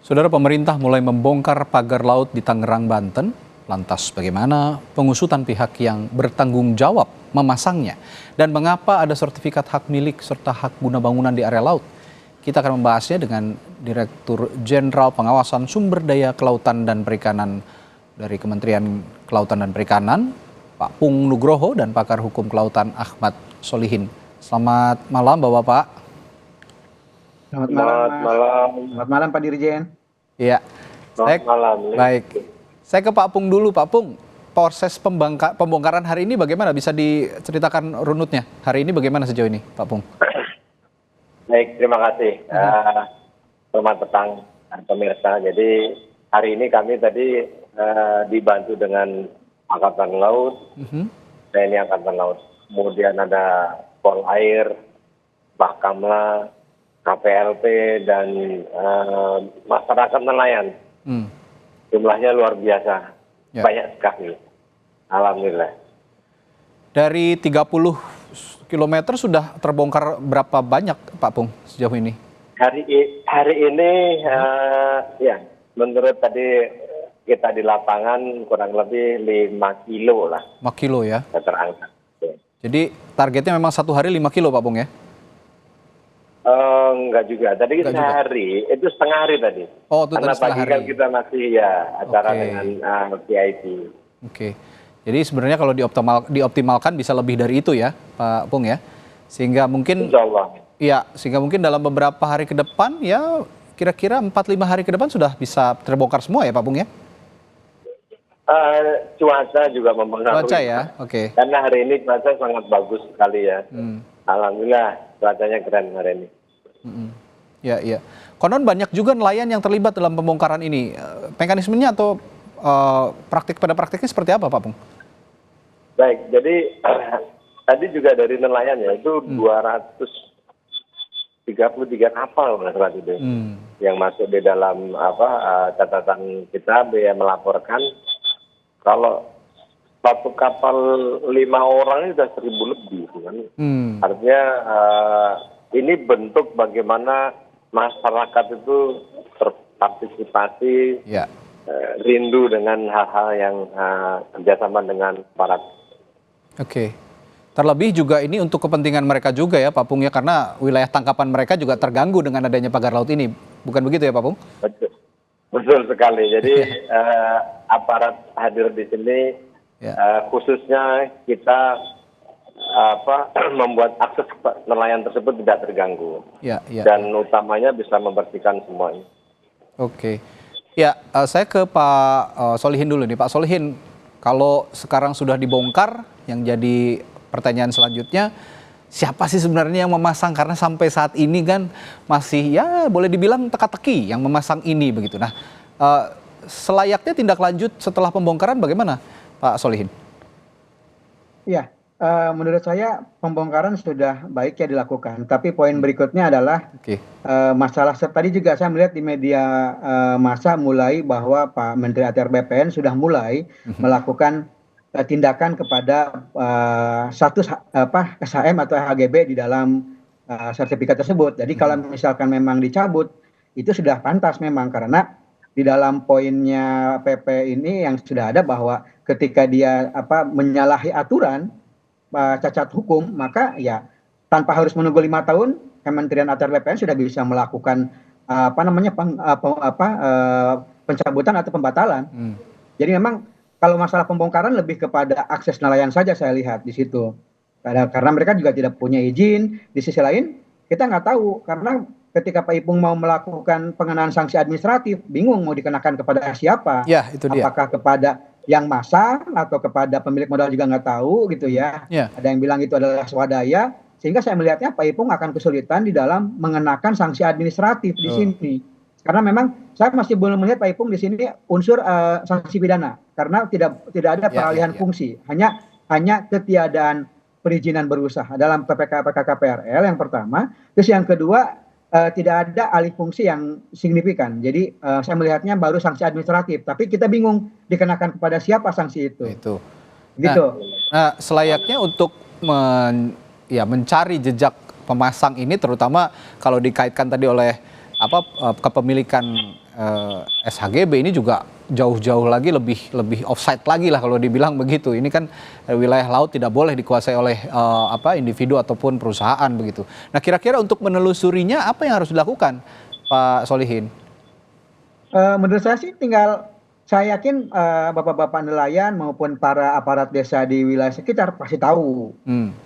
Saudara, pemerintah mulai membongkar pagar laut di Tangerang, Banten. Lantas bagaimana pengusutan pihak yang bertanggung jawab memasangnya? Dan mengapa ada sertifikat hak milik serta hak guna bangunan di area laut? Kita akan membahasnya dengan Direktur Jenderal Pengawasan Sumber Daya Kelautan dan Perikanan dari Kementerian Kelautan dan Perikanan, Pak Pung Nugroho, dan pakar hukum kelautan Ahmad Solihin. Selamat malam, Bapak-Bapak. Selamat malam, Mas. Selamat malam, Pak Dirjen. Iya. Selamat malam. Baik. Saya ke Pak Pung dulu, Pak Pung. Proses pembongkaran hari ini bagaimana? Bisa diceritakan runutnya? Hari ini bagaimana sejauh ini, Pak Pung? Baik, terima kasih. Selamat petang, pemirsa. Jadi hari ini kami tadi dibantu dengan Angkatan Laut, TNI Angkatan Laut. Kemudian ada Pol Air, Bakamla, KPLP, dan masyarakat nelayan. Jumlahnya luar biasa, banyak sekali. Alhamdulillah. Dari 30 km sudah terbongkar berapa banyak, Pak Pung, sejauh ini? Hari ini, ya, menurut tadi kita di lapangan kurang lebih 5 kilo lah. 5 kilo ya? Terangkat. Jadi targetnya memang satu hari 5 kilo, Pak Pung ya? Enggak juga. Tadi sehari, itu setengah hari tadi. Oh, itu karena tadi setengah pagi hari. kan kita masih acara dengan VIP. Oke. Jadi sebenarnya kalau dioptimalkan bisa lebih dari itu ya, Pak Pung ya. Sehingga mungkin sehingga mungkin dalam beberapa hari ke depan ya kira-kira 4-5 hari ke depan sudah bisa terbongkar semua ya, Pak Pung ya? Cuaca juga mempengaruhi. Cuaca ya, oke. Karena hari ini cuaca sangat bagus sekali ya. Alhamdulillah cuacanya keren hari ini. Ya. Konon banyak juga nelayan yang terlibat dalam pembongkaran ini. Mekanismenya atau pada praktiknya seperti apa, Pak Pung? Baik, jadi tadi juga dari nelayan ya itu 233 kapal saat itu yang masuk di dalam catatan kita melaporkan kalau satu kapal 5 orang ini sudah 1.000 lebih kan. Artinya ini bentuk bagaimana masyarakat itu berpartisipasi, rindu dengan hal-hal yang kerjasama dengan aparat. Oke. Terlebih juga ini untuk kepentingan mereka juga ya, Pak Pung ya, karena wilayah tangkapan mereka juga terganggu dengan adanya pagar laut ini. Bukan begitu ya, Pak Pung? Betul sekali. Jadi aparat hadir di sini. Khususnya kita membuat akses nelayan tersebut tidak terganggu dan utamanya bisa membersihkan semuanya. Oke, saya ke Pak Solihin dulu nih, Pak Solihin. Kalau sekarang sudah dibongkar, yang jadi pertanyaan selanjutnya, siapa sih sebenarnya yang memasang? Karena sampai saat ini kan masih ya boleh dibilang teka-teki yang memasang ini begitu. Nah, selayaknya tindak lanjut setelah pembongkaran bagaimana, Pak Solihin? Ya, menurut saya pembongkaran sudah baik ya dilakukan. Tapi poin berikutnya adalah masalah tadi juga saya melihat di media massa mulai bahwa Pak Menteri ATR BPN sudah mulai melakukan tindakan kepada status SHM atau HGB di dalam sertifikat tersebut. Jadi kalau misalkan memang dicabut, itu sudah pantas memang karena di dalam poinnya PP ini yang sudah ada bahwa ketika dia menyalahi aturan cacat hukum, maka ya tanpa harus menunggu 5 tahun Kementerian ATR BPN sudah bisa melakukan pencabutan atau pembatalan. Jadi memang kalau masalah pembongkaran lebih kepada akses nelayan saja saya lihat di situ. Karena mereka juga tidak punya izin. Di sisi lain kita nggak tahu karena ketika Pak Ipung mau melakukan pengenaan sanksi administratif, bingung mau dikenakan kepada siapa? Ya, itu dia. Apakah kepada yang masang atau kepada pemilik modal juga nggak tahu gitu ya. Ada yang bilang itu adalah swadaya, sehingga saya melihatnya Pak Ipung akan kesulitan di dalam mengenakan sanksi administratif di sini. Karena memang saya masih belum melihat Pak Ipung di sini unsur sanksi pidana, karena tidak ada peralihan fungsi, hanya ketiadaan perizinan berusaha dalam PPK-PRL yang pertama, terus yang kedua tidak ada alih fungsi yang signifikan. Jadi saya melihatnya baru sanksi administratif, tapi kita bingung dikenakan kepada siapa sanksi itu. Gitu. Nah, selayaknya untuk mencari jejak pemasang ini, terutama kalau dikaitkan tadi oleh kepemilikan SHGB ini juga jauh-jauh lagi lebih offside lagi lah kalau dibilang begitu. Ini kan wilayah laut tidak boleh dikuasai oleh individu ataupun perusahaan begitu. Nah, kira-kira untuk menelusurinya apa yang harus dilakukan, Pak Solihin? Menurut saya sih saya yakin bapak-bapak nelayan maupun para aparat desa di wilayah sekitar pasti tahu.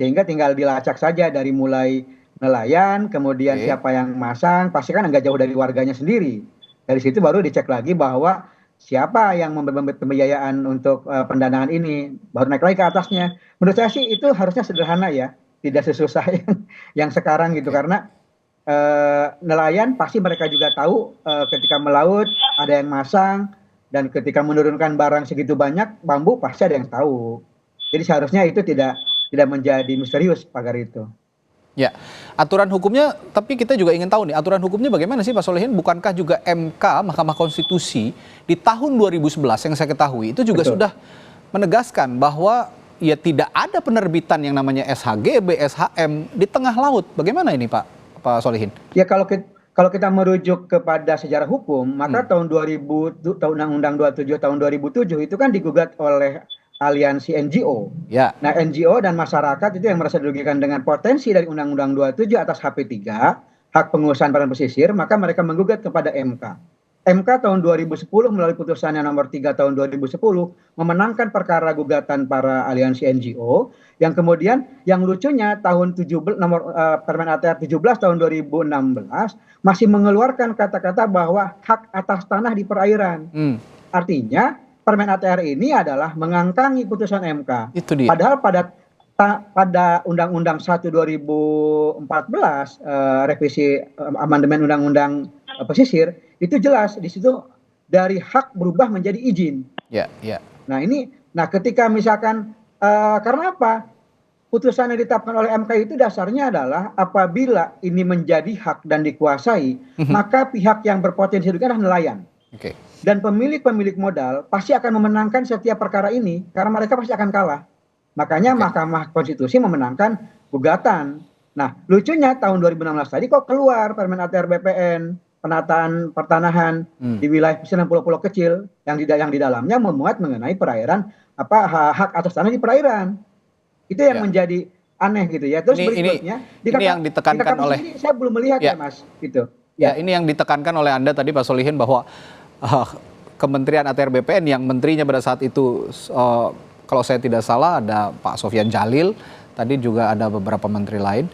Sehingga tinggal dilacak saja dari mulai nelayan, kemudian siapa yang masang, pasti kan nggak jauh dari warganya sendiri. Dari situ baru dicek lagi bahwa siapa yang memberi pembiayaan untuk pendanaan ini, baru naik lagi ke atasnya. Menurut saya sih itu harusnya sederhana ya, tidak sesusah yang sekarang gitu, karena nelayan pasti mereka juga tahu ketika melaut ada yang masang, dan ketika menurunkan barang segitu banyak bambu pasti ada yang tahu. Jadi seharusnya itu tidak menjadi misterius pagar itu. Ya, aturan hukumnya, tapi kita juga ingin tahu nih, aturan hukumnya bagaimana sih Pak Solihin? Bukankah juga MK, Mahkamah Konstitusi, di tahun 2011 yang saya ketahui, itu juga sudah menegaskan bahwa ya tidak ada penerbitan yang namanya SHGB, SHM di tengah laut. Bagaimana ini Pak Solihin? Ya, kalau kita merujuk kepada sejarah hukum, maka tahun 2000, Undang-Undang 27 tahun 2007 itu kan digugat oleh aliansi NGO. Ya. Nah, NGO dan masyarakat itu yang merasa dirugikan dengan potensi dari Undang-Undang 27 atas HP3, hak penguasaan perairan pesisir, maka mereka menggugat kepada MK. MK tahun 2010 melalui putusannya nomor 3 tahun 2010 memenangkan perkara gugatan para aliansi NGO, yang kemudian yang lucunya tahun Permen ATR 17 tahun 2016 masih mengeluarkan kata-kata bahwa hak atas tanah di perairan. Artinya Permen ATR ini adalah mengangkangi putusan MK. Itu dia. Padahal pada Undang-Undang 1 2014 revisi amandemen Undang-Undang Pesisir itu jelas di situ dari hak berubah menjadi izin. Ya. Nah ketika misalkan karena apa? Putusan yang ditetapkan oleh MK itu dasarnya adalah apabila ini menjadi hak dan dikuasai, maka pihak yang berpotensi itu adalah nelayan. Dan pemilik modal pasti akan memenangkan setiap perkara ini karena mereka pasti akan kalah. Makanya Mahkamah Konstitusi memenangkan gugatan. Nah, lucunya tahun 2016 tadi kok keluar Permen ATR BPN, penataan pertanahan di wilayah pesisir dan pulau-pulau kecil yang di dalamnya memuat mengenai perairan hak atas tanah di perairan. Itu yang menjadi aneh gitu ya. Terus berikutnya ini yang ditekankan oleh saya belum melihat ya Mas gitu. Ya, ini yang ditekankan oleh Anda tadi Pak Solihin bahwa Kementerian ATR BPN yang menterinya pada saat itu kalau saya tidak salah ada Pak Sofyan Djalil, tadi juga ada beberapa menteri lain.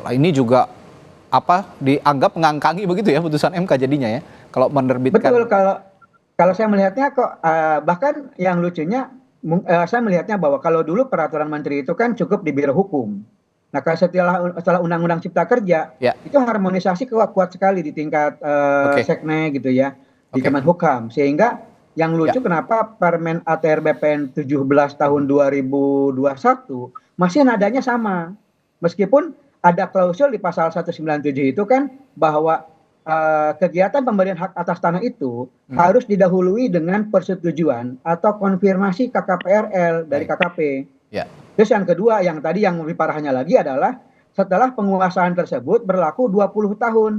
Ini juga dianggap mengangkangi begitu ya putusan MK jadinya ya kalau menerbitkan. Betul, kalau saya melihatnya kok bahkan yang lucunya saya melihatnya bahwa kalau dulu peraturan menteri itu kan cukup di Biro Hukum. Nah, setelah Undang-Undang Cipta Kerja, itu harmonisasi kuat sekali di tingkat Sekne gitu ya, di Kemenhukam. Sehingga yang lucu kenapa Permen ATR BPN 17 tahun 2021 masih nadanya sama. Meskipun ada klausul di pasal 197 itu kan bahwa kegiatan pemberian hak atas tanah itu harus didahului dengan persetujuan atau konfirmasi KKPRL dari KKP. Terus yang kedua, yang tadi yang lebih parahnya lagi adalah setelah penguasaan tersebut berlaku 20 tahun.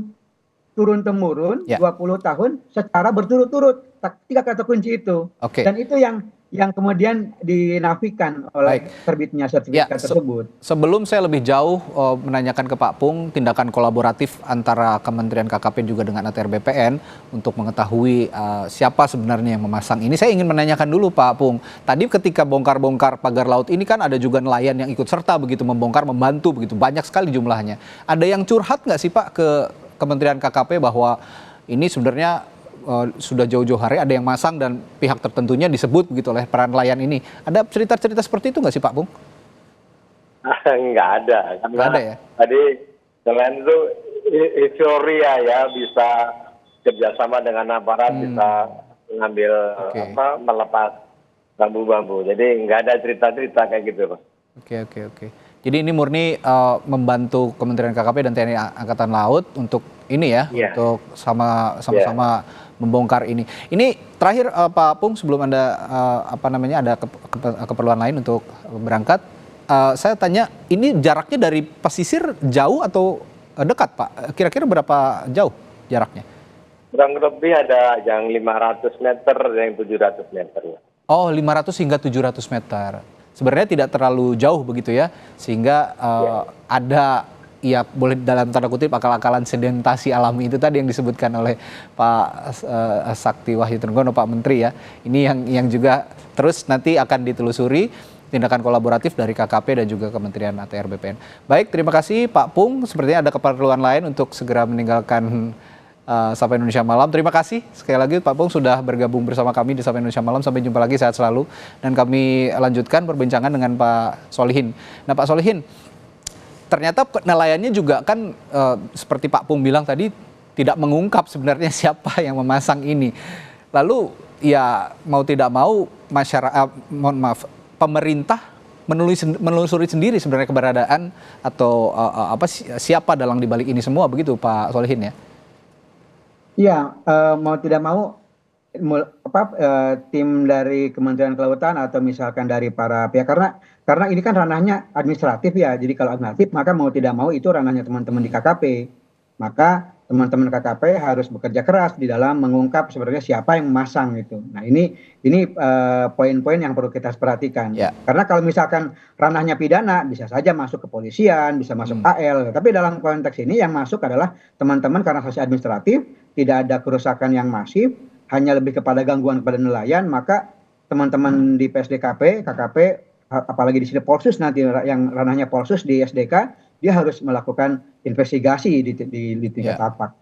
Turun-temurun 20 tahun secara berturut-turut. 3 kata kunci itu. Dan itu yang kemudian dinafikan oleh terbitnya sertifikat tersebut. Sebelum saya lebih jauh menanyakan ke Pak Pung tindakan kolaboratif antara Kementerian KKP juga dengan ATR BPN untuk mengetahui siapa sebenarnya yang memasang ini, saya ingin menanyakan dulu Pak Pung. Tadi ketika bongkar-bongkar pagar laut ini kan ada juga nelayan yang ikut serta begitu membongkar, membantu begitu, banyak sekali jumlahnya. Ada yang curhat nggak sih Pak ke Kementerian KKP bahwa ini sebenarnya sudah jauh-jauh hari ada yang masang dan pihak tertentunya disebut begitu oleh para nelayan ini. Ada cerita-cerita seperti itu nggak sih Pak Pung? Nggak ada. Nggak ada ya? Tadi nelayan itu euforia ya, bisa kerjasama dengan aparat, bisa mengambil melepas bambu-bambu. Jadi nggak ada cerita-cerita kayak gitu. Oke. Jadi ini murni membantu Kementerian KKP dan TNI Angkatan Laut untuk ini ya, untuk sama-sama membongkar ini. Ini terakhir Pak Pung sebelum Anda ada keperluan lain untuk berangkat, saya tanya ini jaraknya dari pesisir jauh atau dekat, Pak. Kira-kira berapa jauh jaraknya? Kurang lebih ada yang 500 meter, yang 700 meter. Oh, 500 hingga 700 meter. Sebenarnya tidak terlalu jauh begitu ya, sehingga ada, ya boleh dalam tanda kutip, akal-akalan sedimentasi alami itu tadi yang disebutkan oleh Pak Sakti Wahyu Trenggono, Pak Menteri ya. Ini yang juga terus nanti akan ditelusuri tindakan kolaboratif dari KKP dan juga Kementerian ATR BPN. Baik, terima kasih Pak Pung. Sepertinya ada keperluan lain untuk segera meninggalkan Sapa Indonesia Malam. Terima kasih sekali lagi Pak Pung sudah bergabung bersama kami di Sapa Indonesia Malam. Sampai jumpa lagi, sehat selalu. Dan kami lanjutkan perbincangan dengan Pak Solihin. Nah Pak Solihin, ternyata nelayannya juga kan seperti Pak Pung bilang tadi tidak mengungkap sebenarnya siapa yang memasang ini. Lalu ya mau tidak mau masyarakat, pemerintah menelusuri sendiri sebenarnya keberadaan atau siapa dalang dibalik ini semua, begitu Pak Solihin ya? Iya, mau tidak mau tim dari Kementerian Kelautan atau misalkan dari para pihak, karena ini kan ranahnya administratif ya. Jadi kalau administratif maka mau tidak mau itu ranahnya teman-teman di KKP. Maka teman-teman KKP harus bekerja keras di dalam mengungkap sebenarnya siapa yang memasang itu. Nah ini poin-poin yang perlu kita perhatikan. Ya. Karena kalau misalkan ranahnya pidana bisa saja masuk kepolisian, bisa masuk AL. Tapi dalam konteks ini yang masuk adalah teman-teman karena sanksi administratif, tidak ada kerusakan yang masif, hanya lebih kepada gangguan kepada nelayan, maka teman-teman di PSDKP, KKP, apalagi di sini Polsus nanti yang ranahnya Polsus di SDK, dia harus melakukan investigasi di tingkat tapak.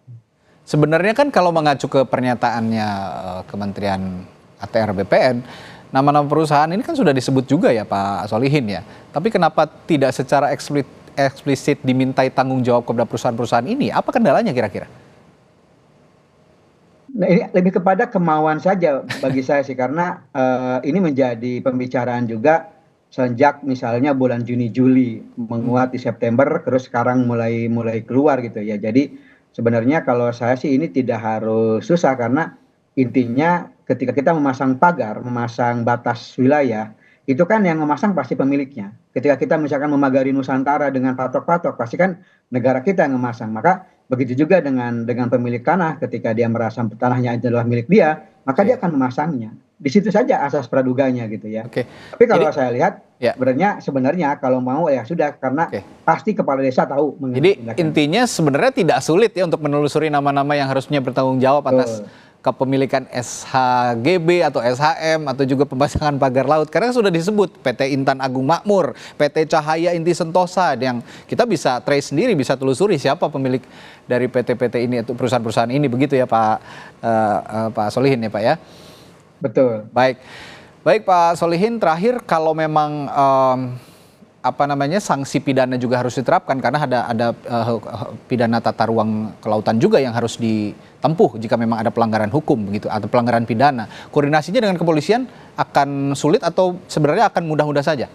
Sebenarnya kan kalau mengacu ke pernyataannya Kementerian ATR BPN, nama-nama perusahaan ini kan sudah disebut juga ya Pak Solihin ya. Tapi kenapa tidak secara eksplisit dimintai tanggung jawab kepada perusahaan-perusahaan ini? Apa kendalanya kira-kira? Nah, ini lebih kepada kemauan saja bagi saya sih, karena ini menjadi pembicaraan juga sejak misalnya bulan Juni Juli, menguat di September, terus sekarang mulai keluar gitu ya. Jadi sebenarnya kalau saya sih ini tidak harus susah, karena intinya ketika kita memasang pagar, memasang batas wilayah, itu kan yang memasang pasti pemiliknya. Ketika kita misalkan memagari Nusantara dengan patok-patok, pasti kan negara kita yang memasang. Maka begitu juga dengan pemilik tanah, ketika dia merasa tanahnya adalah milik dia, maka dia akan memasangnya. Di situ saja asas praduganya gitu ya. Tapi kalau saya lihat sebenarnya kalau mau ya sudah, karena pasti kepala desa tahu. Jadi intinya sebenarnya tidak sulit ya untuk menelusuri nama-nama yang harusnya bertanggung jawab atas kepemilikan SHGB atau SHM atau juga pemasangan pagar laut, karena sudah disebut PT Intan Agung Makmur, PT Cahaya Inti Sentosa, yang kita bisa trace sendiri, bisa telusuri siapa pemilik dari PT-PT ini atau perusahaan-perusahaan ini, begitu ya Pak Solihin ya Pak ya. Betul. Baik Pak Solihin, terakhir kalau memang sanksi pidana juga harus diterapkan, karena ada pidana tata ruang kelautan juga yang harus ditempuh jika memang ada pelanggaran hukum begitu atau pelanggaran pidana. Koordinasinya dengan kepolisian akan sulit atau sebenarnya akan mudah-mudah saja?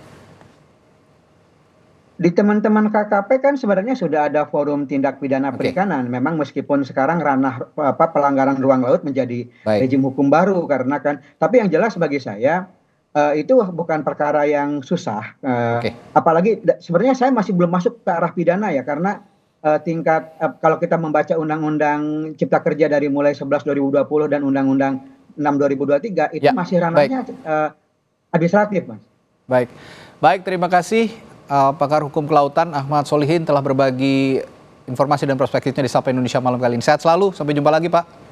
Di teman-teman KKP kan sebenarnya sudah ada forum tindak pidana perikanan. Memang meskipun sekarang ranah pelanggaran ruang laut menjadi rejim hukum baru, karena kan, tapi yang jelas bagi saya itu bukan perkara yang susah. Apalagi sebenarnya saya masih belum masuk ke arah pidana ya, karena tingkat kalau kita membaca Undang-Undang Cipta Kerja dari mulai 11 2020 dan Undang-Undang 6 2023 itu masih ranahnya administratif, Mas. Baik, terima kasih pakar hukum kelautan Ahmad Solihin telah berbagi informasi dan perspektifnya di Sapa Indonesia Malam kali ini. Sehat selalu, sampai jumpa lagi Pak.